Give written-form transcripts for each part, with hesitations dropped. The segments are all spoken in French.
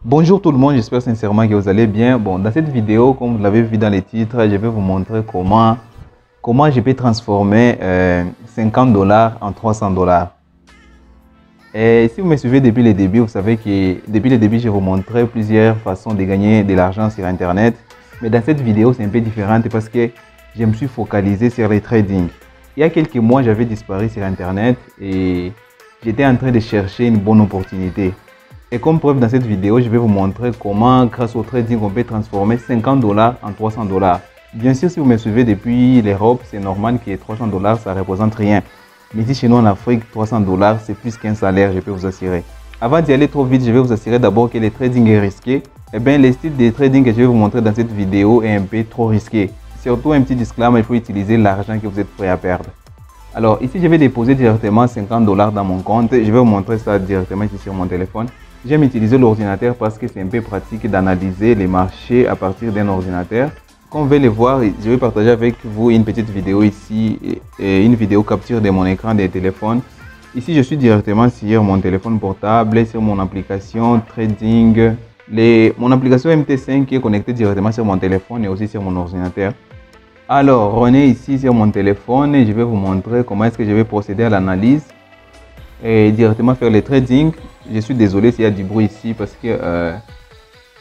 Bonjour tout le monde, j'espère sincèrement que vous allez bien. Bon, dans cette vidéo, comme vous l'avez vu dans les titres, je vais vous montrer comment je peux transformer 50 dollars en 300 dollars. Et si vous me suivez depuis le début, vous savez que depuis le début, je vous montrais plusieurs façons de gagner de l'argent sur Internet. Mais dans cette vidéo, c'est un peu différent parce que je me suis focalisé sur le trading. Il y a quelques mois, j'avais disparu sur Internet et j'étais en train de chercher une bonne opportunité. Et comme preuve dans cette vidéo, je vais vous montrer comment, grâce au trading, on peut transformer 50 dollars en 300 dollars. Bien sûr, si vous me suivez depuis l'Europe, c'est normal que 300 dollars, ça ne représente rien. Mais ici, chez nous en Afrique, 300 dollars, c'est plus qu'un salaire, je peux vous assurer. Avant d'y aller trop vite, je vais vous assurer d'abord que le trading est risqué. Eh bien, le style de trading que je vais vous montrer dans cette vidéo est un peu trop risqué. Surtout un petit disclaimer, il faut utiliser l'argent que vous êtes prêt à perdre. Alors ici, je vais déposer directement 50 dollars dans mon compte. Je vais vous montrer ça directement ici sur mon téléphone. J'aime utiliser l'ordinateur parce que c'est un peu pratique d'analyser les marchés à partir d'un ordinateur. Comme vous pouvez le voir, je vais partager avec vous une petite vidéo ici, et une vidéo capture de mon écran de téléphone. Ici, je suis directement sur mon téléphone portable, sur mon application Trading. Mon application MT5 qui est connectée directement sur mon téléphone et aussi sur mon ordinateur. Alors, on est ici sur mon téléphone et je vais vous montrer comment est-ce que je vais procéder à l'analyse et directement faire le trading. Je suis désolé s'il y a du bruit ici parce que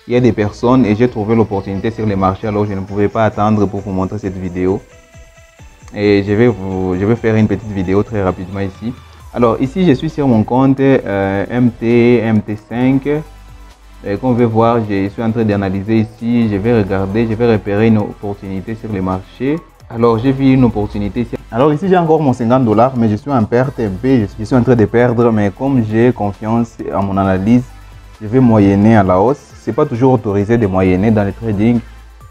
il y a des personnes et j'ai trouvé l'opportunité sur les marchés, alors je ne pouvais pas attendre pour vous montrer cette vidéo. Et je vais faire une petite vidéo très rapidement ici. Alors ici, je suis sur mon compte MT5. Et comme vous pouvez voir, je suis en train d'analyser ici. Je vais regarder, je vais repérer une opportunité sur les marchés. Alors j'ai vu une opportunité ici. Alors ici, j'ai encore mon 50 dollars, mais je suis en perte un peu. Je suis en train de perdre, mais comme j'ai confiance en mon analyse, je vais moyenner à la hausse. Ce n'est pas toujours autorisé de moyenner dans le trading,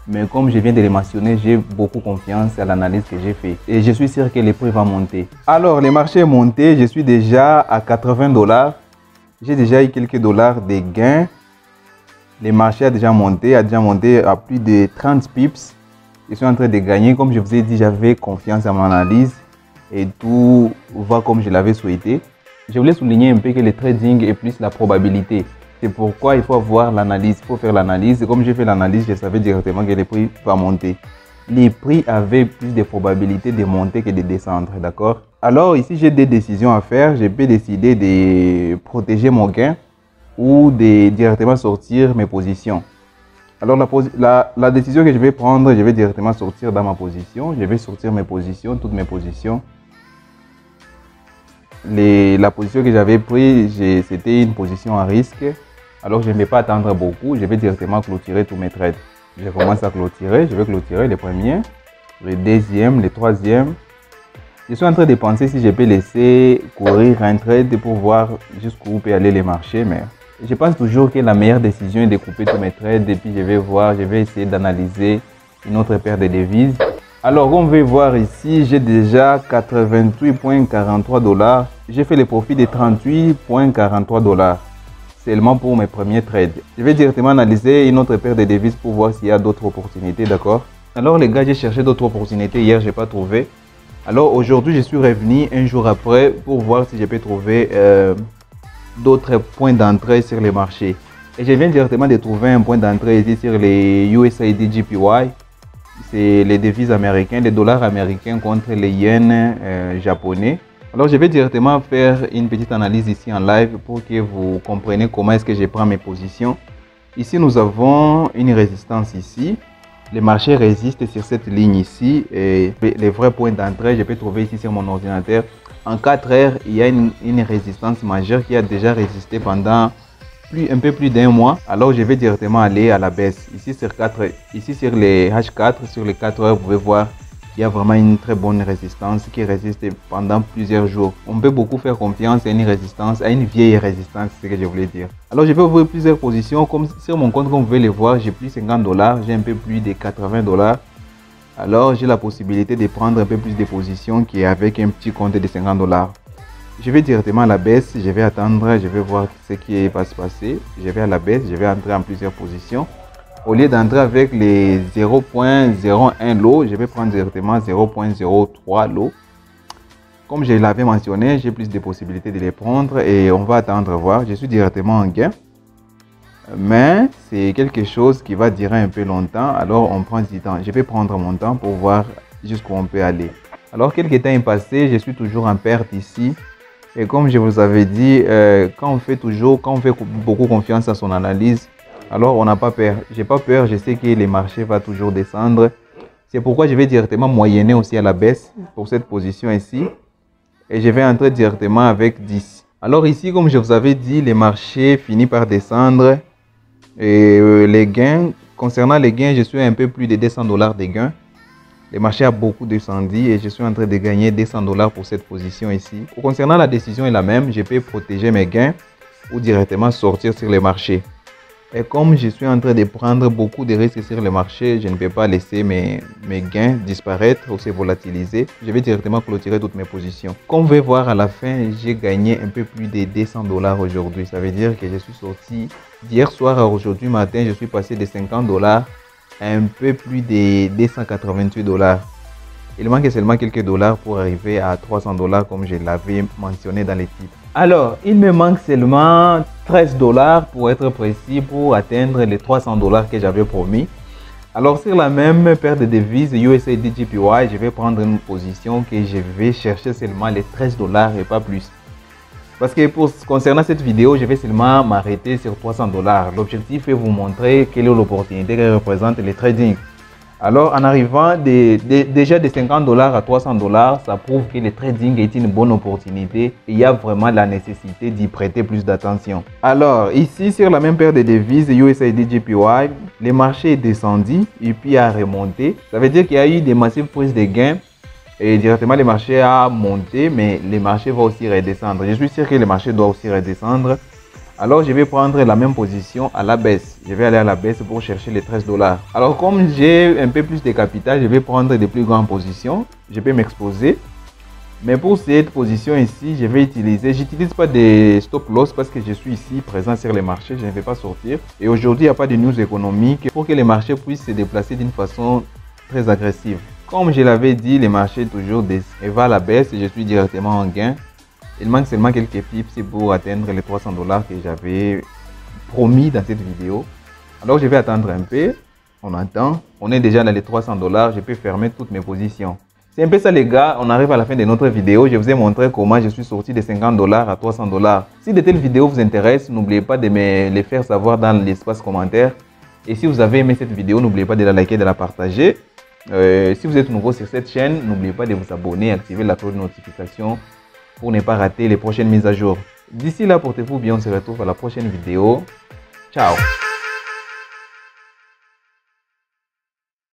mais comme je viens de le mentionner, j'ai beaucoup confiance à l'analyse que j'ai fait. Et je suis sûr que les prix vont monter. Alors, le marché est monté. Je suis déjà à 80 dollars. J'ai déjà eu quelques dollars de gains. Le marché a déjà monté à plus de 30 pips. Je suis en train de gagner. Comme je vous ai dit, j'avais confiance en mon analyse et tout va comme je l'avais souhaité. Je voulais souligner un peu que le trading est plus la probabilité. C'est pourquoi il faut avoir l'analyse, il faut faire l'analyse. Comme j'ai fait l'analyse, je savais directement que les prix vont monter. Les prix avaient plus de probabilité de monter que de descendre, d'accord? Alors ici, j'ai des décisions à faire. Je peux décider de protéger mon gain ou de directement sortir mes positions. Alors la décision que je vais prendre, je vais directement sortir dans ma position. Je vais sortir mes positions, toutes mes positions. La position que j'avais prise, c'était une position à risque. Alors je ne vais pas attendre beaucoup, je vais directement clôturer tous mes trades. Je commence à clôturer, je vais clôturer le premier, le deuxième, le troisième. Je suis en train de penser si je peux laisser courir un trade pour voir jusqu'où peut aller les marchés, mais je pense toujours que la meilleure décision est de couper tous mes trades et puis je vais essayer d'analyser une autre paire de devises. Alors, on veut voir ici, j'ai déjà 88,43 dollars. J'ai fait le profit de 38,43 dollars seulement pour mes premiers trades. Je vais directement analyser une autre paire de devises pour voir s'il y a d'autres opportunités, d'accord? Alors les gars, j'ai cherché d'autres opportunités. Hier, je n'ai pas trouvé. Alors aujourd'hui, je suis revenu un jour après pour voir si je peux trouver d'autres points d'entrée sur les marchés. Et je viens directement de trouver un point d'entrée ici sur les USAID JPY. C'est les devises américaines, les dollars américains contre les yens japonais. Alors je vais directement faire une petite analyse ici en live pour que vous compreniez comment est-ce que je prends mes positions. Ici nous avons une résistance ici. Le marché résiste sur cette ligne ici et les vrais points d'entrée je peux trouver ici sur mon ordinateur. En 4 heures, il y a une résistance majeure qui a déjà résisté pendant un peu plus d'un mois. Alors je vais directement aller à la baisse. Ici sur les H4, sur les 4 heures, vous pouvez voir il y a vraiment une très bonne résistance qui résiste pendant plusieurs jours. On peut beaucoup faire confiance à une résistance, à une vieille résistance, c'est ce que je voulais dire. Alors je vais ouvrir plusieurs positions. Comme sur mon compte, comme vous pouvez le voir, j'ai plus 50 dollars, j'ai un peu plus de 80 dollars. Alors j'ai la possibilité de prendre un peu plus de positions qu'avec un petit compte de 50 dollars. Je vais directement à la baisse, je vais attendre, je vais voir ce qui va se passer. Je vais à la baisse, je vais entrer en plusieurs positions. Au lieu d'entrer avec les 0.01 lot, je vais prendre directement 0.03 lot. Comme je l'avais mentionné, j'ai plus de possibilités de les prendre et on va attendre voir. Je suis directement en gain. Mais c'est quelque chose qui va durer un peu longtemps, alors on prend du temps. Je vais prendre mon temps pour voir jusqu'où on peut aller. Alors quelques temps est passé, je suis toujours en perte ici. Et comme je vous avais dit, quand on fait beaucoup confiance à son analyse, alors on n'a pas peur. J'ai pas peur, je sais que les marchés vont toujours descendre. C'est pourquoi je vais directement moyenner aussi à la baisse pour cette position ici. Et je vais entrer directement avec 10. Alors ici, comme je vous avais dit, les marchés finissent par descendre. Et les gains, concernant les gains, je suis un peu plus de 200 $ de gains. Le marché a beaucoup descendu et je suis en train de gagner 200 $ pour cette position ici. Concernant la décision est la même, je peux protéger mes gains ou directement sortir sur les marchés. Et comme je suis en train de prendre beaucoup de risques sur le marché, je ne peux pas laisser mes gains disparaître ou se volatiliser. Je vais directement clôturer toutes mes positions. Comme vous pouvez voir à la fin, j'ai gagné un peu plus de 200 $ aujourd'hui. Ça veut dire que je suis sorti d'hier soir à aujourd'hui matin, je suis passé de 50 $ à un peu plus de 288 $. Il manque seulement quelques dollars pour arriver à 300 $ comme je l'avais mentionné dans les titres. Alors, il me manque seulement 13 $ pour être précis pour atteindre les 300 $ que j'avais promis. Alors, sur la même paire de devises USAID JPY, je vais prendre une position que je vais chercher seulement les 13 $ et pas plus. Parce que concernant cette vidéo, je vais seulement m'arrêter sur 300 $. L'objectif est de vous montrer quelle est l'opportunité que représente le trading. Alors, en arrivant déjà de 50 $ à 300 $, ça prouve que le trading est une bonne opportunité et il y a vraiment la nécessité d'y prêter plus d'attention. Alors, ici, sur la même paire de devises USAID JPY, le marché est descendu et puis a remonté. Ça veut dire qu'il y a eu des massives prises de gains et directement le marché a monté, mais le marché va aussi redescendre. Je suis sûr que le marché doit aussi redescendre. Alors, je vais prendre la même position à la baisse. Je vais aller à la baisse pour chercher les 13 $. Alors, comme j'ai un peu plus de capital, je vais prendre de plus grandes positions. Je peux m'exposer. Mais pour cette position ici, je vais utiliser... J'utilise pas des stop loss parce que je suis ici présent sur les marchés. Je ne vais pas sortir. Et aujourd'hui, il n'y a pas de news économique pour que les marchés puissent se déplacer d'une façon très agressive. Comme je l'avais dit, les marchés toujours va à la baisse et je suis directement en gain. Il manque seulement quelques pips pour atteindre les 300 $ que j'avais promis dans cette vidéo. Alors je vais attendre un peu. On attend. On est déjà dans les 300 $. Je peux fermer toutes mes positions. C'est un peu ça les gars. On arrive à la fin de notre vidéo. Je vous ai montré comment je suis sorti de 50 $ à 300 $. Si de telles vidéos vous intéressent, n'oubliez pas de me les faire savoir dans l'espace commentaire. Et si vous avez aimé cette vidéo, n'oubliez pas de la liker et de la partager. Si vous êtes nouveau sur cette chaîne, n'oubliez pas de vous abonner et activer la cloche de notification pour ne pas rater les prochaines mises à jour. D'ici là, portez-vous bien, on se retrouve à la prochaine vidéo. Ciao!